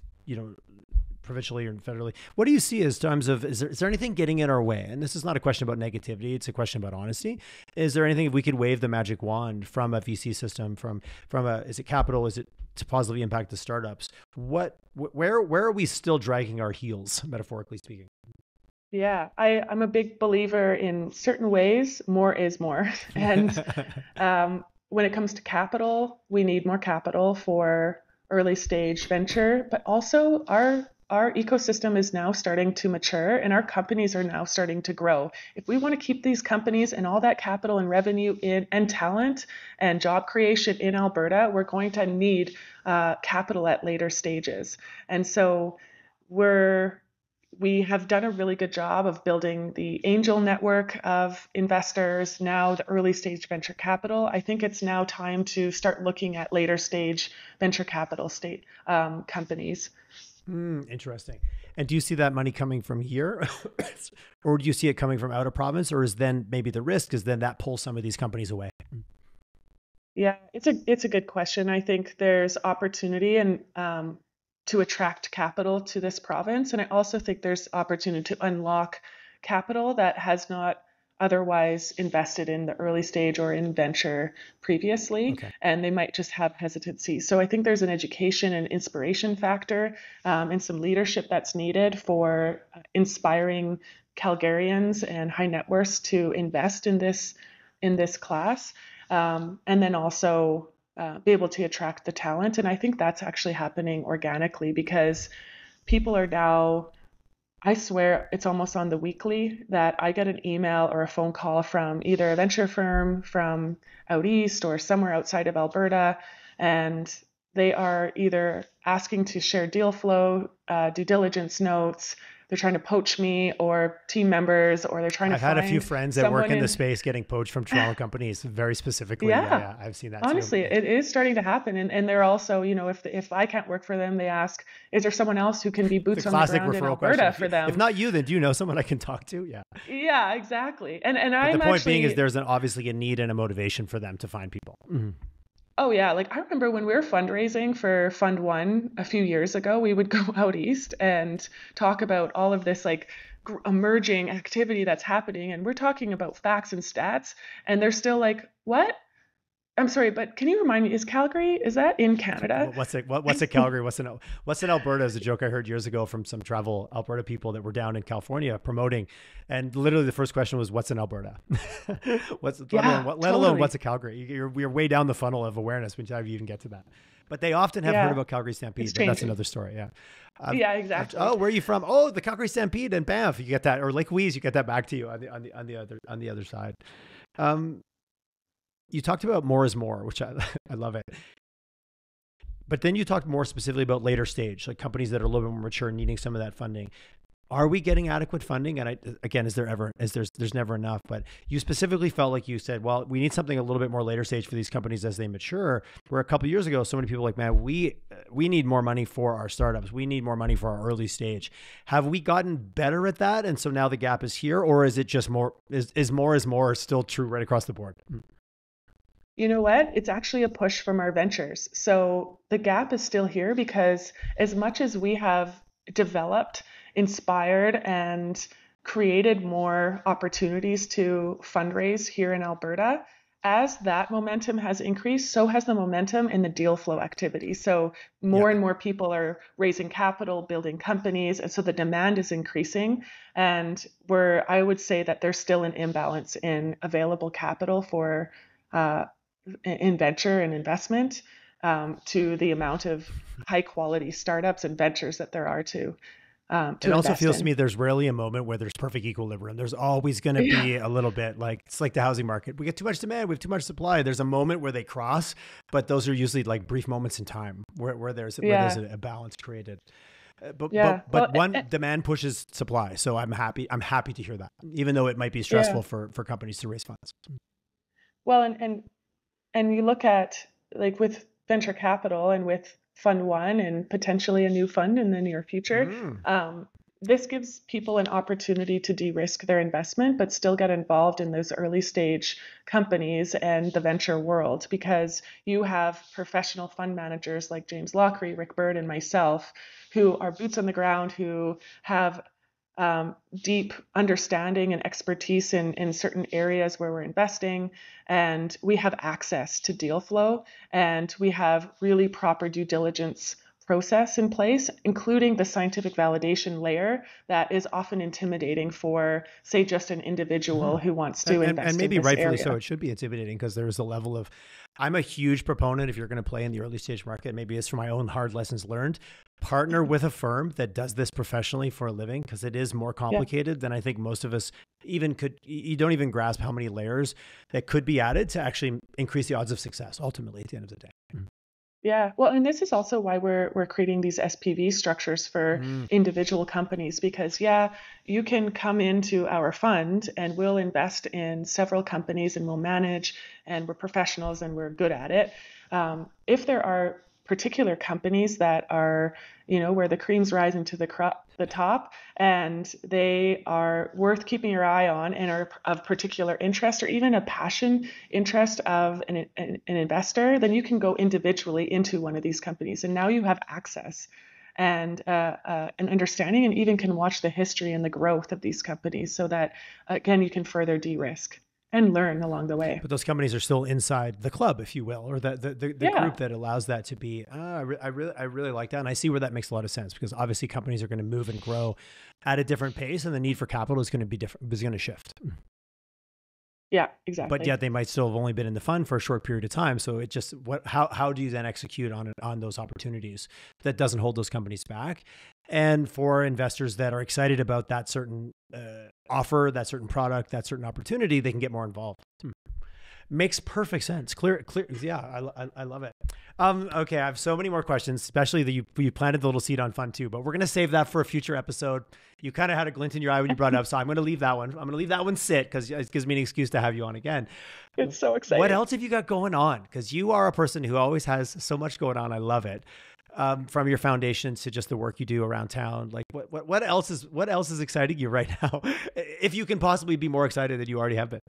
provincially or federally. What do you see as terms of, is there anything getting in our way? And this is not a question about negativity. It's a question about honesty. Is there anything, if we could wave the magic wand from a VC system, from is it capital? Is it to positively impact the startups? Where are we still dragging our heels, metaphorically speaking? Yeah, I'm a big believer in certain ways, more is more. And when it comes to capital, we need more capital for early stage venture, but also our ecosystem is now starting to mature and our companies are now starting to grow. If we want to keep these companies and all that capital and revenue and talent and job creation in Alberta, we're going to need capital at later stages. And so we have done a really good job of building the angel network of investors, now the early stage venture capital. I think it's now time to start looking at later stage venture capital companies. Interesting. And do you see that money coming from here or do you see it coming from out of province, or is then maybe the risk is then that pulls some of these companies away? Yeah, it's a good question. I think there's opportunity and to attract capital to this province. And I also think there's opportunity to unlock capital that has not otherwise invested in the early stage or in venture previously, okay, and they might just have hesitancy. So I think there's an education and inspiration factor and some leadership that's needed for inspiring Calgarians and high net worths to invest in this class, and then also be able to attract the talent. And I think that's actually happening organically because people are now, I swear it's almost on the weekly that I get an email or a phone call from either a venture firm from out east or somewhere outside of Alberta, and they are either asking to share deal flow, due diligence notes, they're trying to poach me or team members, or they're trying to I've had a few find friends that work someone in the in. space getting poached from Toronto companies very specifically. Yeah, Yeah, yeah, I've seen that too. honestly, it is starting to happen. And they're also, if I can't work for them, they ask, is there someone else who can be The boots on the classic ground in referral question. Alberta for If them? not you, then do you know someone I can talk to? Yeah. Yeah, exactly. And But the I'm point being is actually, there's obviously a need and a motivation for them to find people. Mhm. oh yeah, like I remember when we were fundraising for Fund One a few years ago, we would go out east and talk about all of this like emerging activity that's happening. And we're talking about facts and stats, and they're still like, what? I'm sorry, but can you remind me, is that in Canada? What's a Calgary? What's an Alberta is a joke I heard years ago from some travel Alberta people that were down in California promoting, and literally the first question was, "What's in Alberta?" Yeah, let alone what's totally. a Calgary? We're way down the funnel of awareness when you even get to that. But they often have heard Yeah, about Calgary it's Stampede, but that's changing. another story. Yeah. Yeah, exactly. Oh, where are you from? Oh, the Calgary Stampede and Banff. You get that, or Lake Louise. You get that back to you on the other side. Um, you talked about more is more, which I love it. But then you talked more specifically about later stage, like companies that are a little bit more mature, needing some of that funding. Are we getting adequate funding? And again, there's never enough, but you specifically felt like you said, well, we need something a little bit more later stage for these companies as they mature. Where a couple of years ago, so many people were like, man, we need more money for our startups. We need more money for our early stage. Have we gotten better at that? And so now the gap is here, or is it just more, is more still true right across the board? You know what? It's actually a push from our ventures. So the gap is still here because as much as we have developed, inspired, and created more opportunities to fundraise here in Alberta, as that momentum has increased, so has the momentum in the deal flow activity. So Yeah. more and more people are raising capital, building companies, and so the demand is increasing. And I would say that there's still an imbalance in available capital for uh, in venture and investment to the amount of high quality startups and ventures that there are It to also invest feels to in. me there's rarely a moment where there's perfect equilibrium. There's always going to Yeah, be a little bit like it's like the housing market. We get too much demand, we have too much supply. There's a moment where they cross, but those are usually like brief moments in time where there's yeah, a balance created. But yeah. Well, one demand pushes supply, so I'm happy. I'm happy to hear that, even though it might be yeah. stressful for companies to raise funds. Well, and you look at like with venture capital and with Fund One and potentially a new fund in the near future, Mm. this gives people an opportunity to de-risk their investment, but still get involved in those early stage companies and the venture world because you have professional fund managers like James Lockery, Rick Bird, and myself who are boots on the ground, who have deep understanding and expertise in certain areas where we're investing, and we have access to deal flow, and we have really proper due diligence process in place, including the scientific validation layer that is often intimidating for, say, just an individual Mhm. who wants to And invest in maybe this rightfully so. area. It should be intimidating because there's a level of, I'm a huge proponent if you're going to play in the early stage market, maybe it's from my own hard lessons learned, partner with a firm that does this professionally for a living because it is more Yeah. complicated than I think most of us even could, you don't even grasp how many layers that could be added to actually increase the odds of success ultimately at the end of the day. Yeah, well, and this is also why we're creating these SPV structures for Mm. individual companies because yeah, you can come into our fund and we'll invest in several companies and we'll manage and we're professionals and we're good at it. If there are particular companies that are, where the cream's rising to the top and they are worth keeping your eye on and are of particular interest or even a passion interest of an investor, then you can go individually into one of these companies. And now you have access and an understanding and even can watch the history and the growth of these companies so that, again, you can further de-risk and learn along the way. But those companies are still inside the club, if you will, or the group Yeah. that allows that to be. I really like that, and I see where that makes a lot of sense because obviously companies are going to move and grow at a different pace, and the need for capital is going to be different, is going to shift. Yeah, But exactly. yet they might still have only been in the fund for a short period of time. So it just how do you then execute on those opportunities that doesn't hold those companies back? And for investors that are excited about that certain offer, that certain product, that certain opportunity, they can get more involved. Makes perfect sense. Clear. Yeah, I love it. Okay, I have so many more questions, especially that you planted the little seed on fun too, but we're going to save that for a future episode. You kind of had a glint in your eye when you brought it up, so I'm going to leave that one. I'm going to leave that one sit because it gives me an excuse to have you on again. It's so exciting. What else have you got going on? Because you are a person who always has so much going on. I love it. From your foundation to just the work you do around town, like what else is exciting you right now? If you can possibly be more excited than you already have been.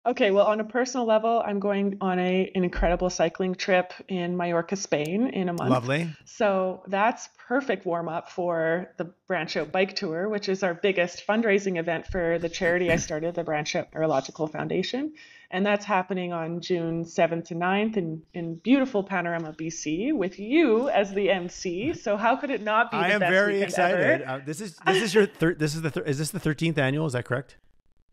Okay, well, on a personal level, I'm going on an incredible cycling trip in Mallorca, Spain in a month. Lovely. So that's perfect warm up for the Branch Out Bike Tour, which is our biggest fundraising event for the charity I started, the Branch Out Neurological Foundation. And that's happening on June 7th to 9th in beautiful Panorama, BC, with you as the MC. So how could it not be the best weekend ever? I am very excited. This is your is this the 13th annual? Is that correct?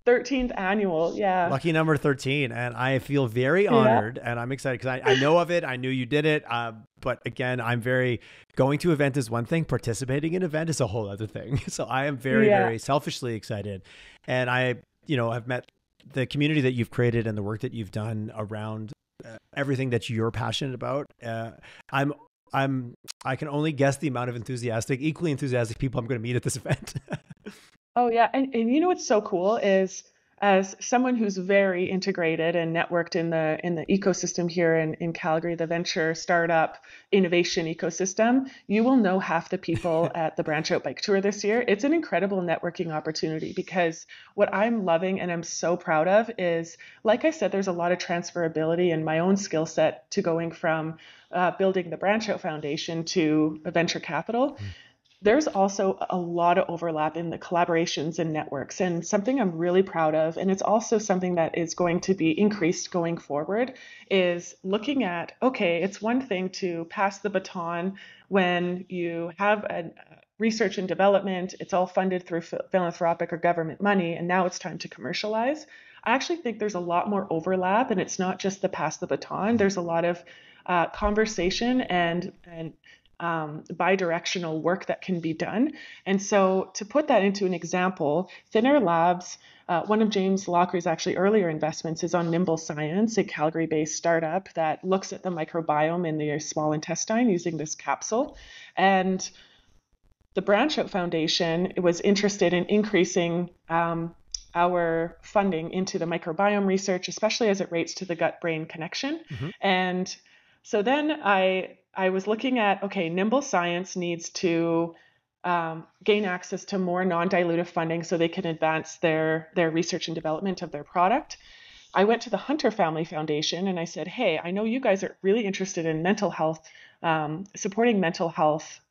13th annual, yeah. Lucky number 13. And I feel very honored and I'm excited because I know of it. I knew you did it. But again, going to event is one thing. Participating in an event is a whole other thing. So I am very, very selfishly excited. And I've met the community that you've created and the work that you've done around everything that you're passionate about. I can only guess the amount of equally enthusiastic people I'm going to meet at this event. Oh yeah. And you know what's so cool is, as someone who's very integrated and networked in the ecosystem here in Calgary, the venture startup innovation ecosystem, you will know half the people at the Branch Out Bike Tour this year. It's an incredible networking opportunity because what I'm loving and I'm so proud of is, like I said, there's a lot of transferability in my own skill set to going from building the Branch Out Foundation to a venture capital. There's also a lot of overlap in the collaborations and networks, and something I'm really proud of, and it's also something that is going to be increased going forward, is looking at, okay, it's one thing to pass the baton when you have a research and development, it's all funded through philanthropic or government money, and now it's time to commercialize. I actually think there's a lot more overlap, and it's not just the pass the baton. There's a lot of conversation and bi-directional work that can be done. And so to put that into an example, Thinner Labs, one of James Lockery's actually earlier investments is on Nimble Science, a Calgary-based startup that looks at the microbiome in the small intestine using this capsule. And the Branch Out Foundation was interested in increasing our funding into the microbiome research, especially as it relates to the gut-brain connection. Mm-hmm. And so then I was looking at, okay, Nimble Science needs to gain access to more non-dilutive funding so they can advance their research and development of their product. I went to the Hunter Family Foundation and I said, hey, I know you guys are really interested in mental health, supporting mental health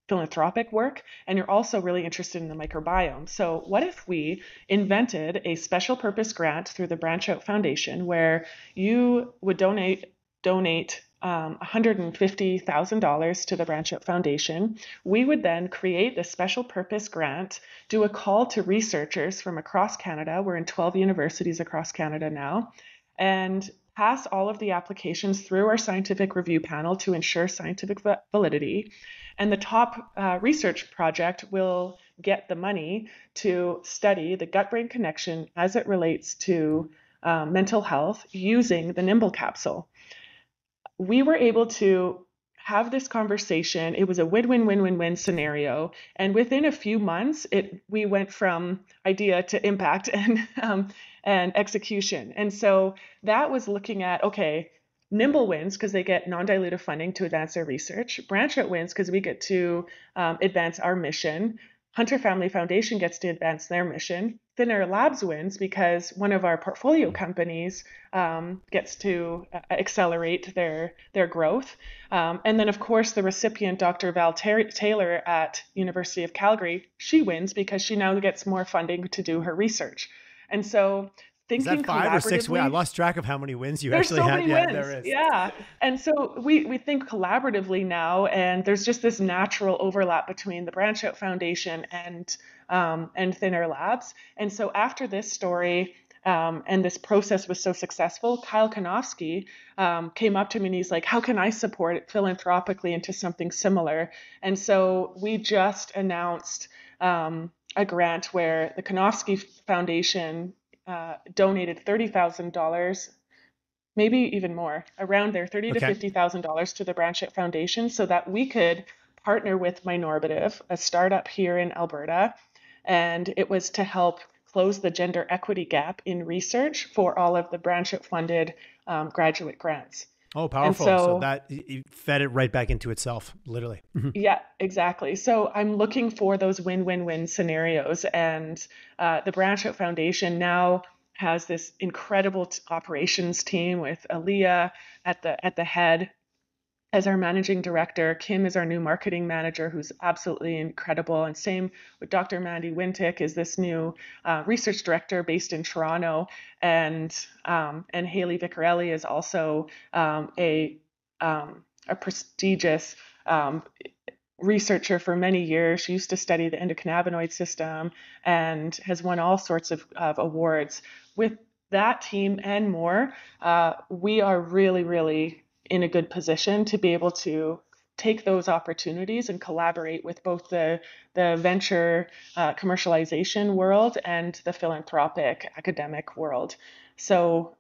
philanthropic work, and you're also really interested in the microbiome. So what if we invented a special purpose grant through the Branch Out Foundation where you would donate $150,000 to the Branch Out Foundation. We would then create this special purpose grant, do a call to researchers from across Canada. We're in 12 universities across Canada now, and pass all of the applications through our scientific review panel to ensure scientific validity. And the top research project will get the money to study the gut-brain connection as it relates to mental health using the Nimble capsule. We were able to have this conversation. It was a win-win-win-win-win scenario. And within a few months, we went from idea to impact and execution. And so that was looking at, okay, Nimble wins because they get non-dilutive funding to advance their research. Branch Out wins because we get to advance our mission. Hunter Family Foundation gets to advance their mission. Thinner Labs wins because one of our portfolio companies gets to accelerate their growth. And then, of course, the recipient, Dr. Val Taylor at University of Calgary, she wins because she now gets more funding to do her research. And so thinking is that 5 or 6 wins? I lost track of how many wins you there's actually so had. Many yeah, wins. There is. Yeah. And so we think collaboratively now, and there's just this natural overlap between the Branch Out Foundation and Thinner Labs. And so after this story and this process was so successful, Kyle Kanofsky came up to me and he's like, how can I support it philanthropically into something similar? And so we just announced a grant where the Kanofsky Foundation donated $30,000, maybe even more, around there, $30,000 to $50,000 to the Branch Out Foundation so that we could partner with Minorbitive, a startup here in Alberta. And it was to help close the gender equity gap in research for all of the Branch Out funded graduate grants. Oh, powerful. So that fed it right back into itself, literally. Yeah, exactly. So I'm looking for those win-win-win scenarios. And the Branch Out Foundation now has this incredible operations team with Aaliyah at the head as our managing director. Kim is our new marketing manager, who's absolutely incredible. And same with Dr. Mandy Wintick is this new research director based in Toronto. And Haley Vicarelli is also a prestigious researcher for many years. She used to study the endocannabinoid system and has won all sorts of awards. With that team and more, we are really, really in a good position to be able to take those opportunities and collaborate with both the venture commercialization world and the philanthropic academic world. So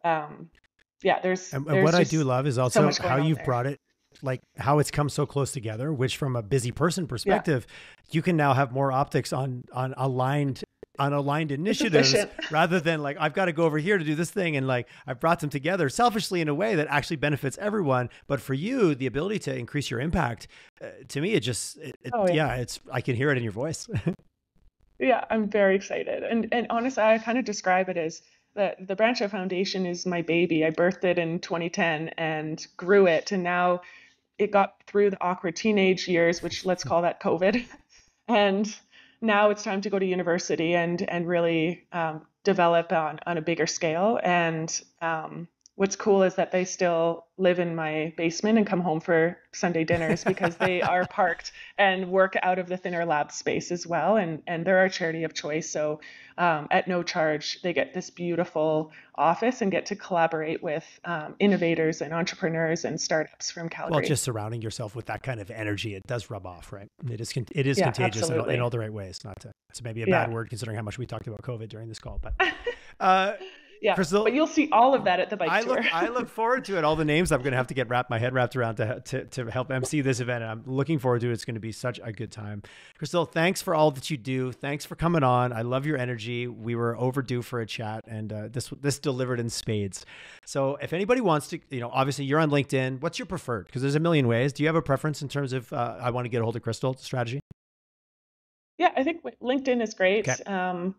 there's what I do love is also how you've there. brought it, like how it's come so close together, which from a busy person perspective, you can now have more optics on aligned initiatives rather than like, I've got to go over here to do this thing. And like, I've brought them together selfishly in a way that actually benefits everyone. But for you, the ability to increase your impact, to me, I can hear it in your voice. Yeah, I'm very excited. And honestly, I kind of describe it as the Branch Out Foundation is my baby. I birthed it in 2010 and grew it. And now it got through the awkward teenage years, which let's call that COVID. And now it's time to go to university and really develop on a bigger scale. And what's cool is that they still live in my basement and come home for Sunday dinners because they are parked and work out of the thinner lab space as well. And they're our charity of choice. So at no charge, they get this beautiful office and get to collaborate with innovators and entrepreneurs and startups from Calgary. Well, just surrounding yourself with that kind of energy, it does rub off, right? It is contagious in all the right ways. It's maybe a bad word considering how much we talked about COVID during this call, but yeah, Crystal, but you'll see all of that at the bike tour. I look forward to it. All the names I'm going to have to get my head wrapped around to help MC this event. And I'm looking forward to it. It's going to be such a good time. Crystal, thanks for all that you do. Thanks for coming on. I love your energy. We were overdue for a chat, and this delivered in spades. So if anybody wants to, obviously you're on LinkedIn. What's your preferred? Because there's a million ways. Do you have a preference in terms of I want to get a hold of Crystal strategy? Yeah, I think LinkedIn is great. Okay.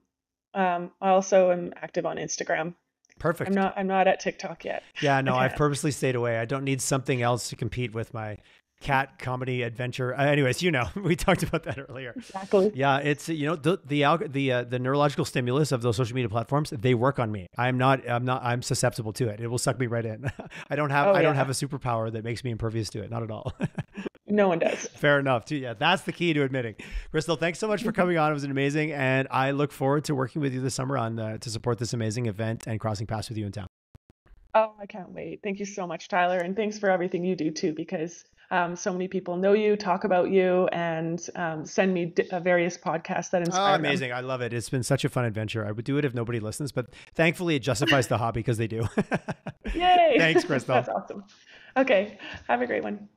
I also am active on Instagram. Perfect. I'm not at TikTok yet. Yeah, no, I've purposely stayed away. I don't need something else to compete with my cat comedy adventure. Anyways, we talked about that earlier. Exactly. Yeah, it's the neurological stimulus of those social media platforms. They work on me. I'm susceptible to it. It will suck me right in. I don't have a superpower that makes me impervious to it. Not at all. No one does. Fair enough too. Yeah, that's the key to admitting. Crystal, thanks so much for coming on. It was amazing, and I look forward to working with you this summer to support this amazing event and crossing paths with you in town. Oh, I can't wait. Thank you so much, Tyler, and thanks for everything you do too, because so many people know you, talk about you, and send me various podcasts that inspire them. Amazing. I love it. It's been such a fun adventure. I would do it if nobody listens, but thankfully it justifies the hobby because they do. Yay. Thanks, Crystal. That's awesome. Okay. Have a great one.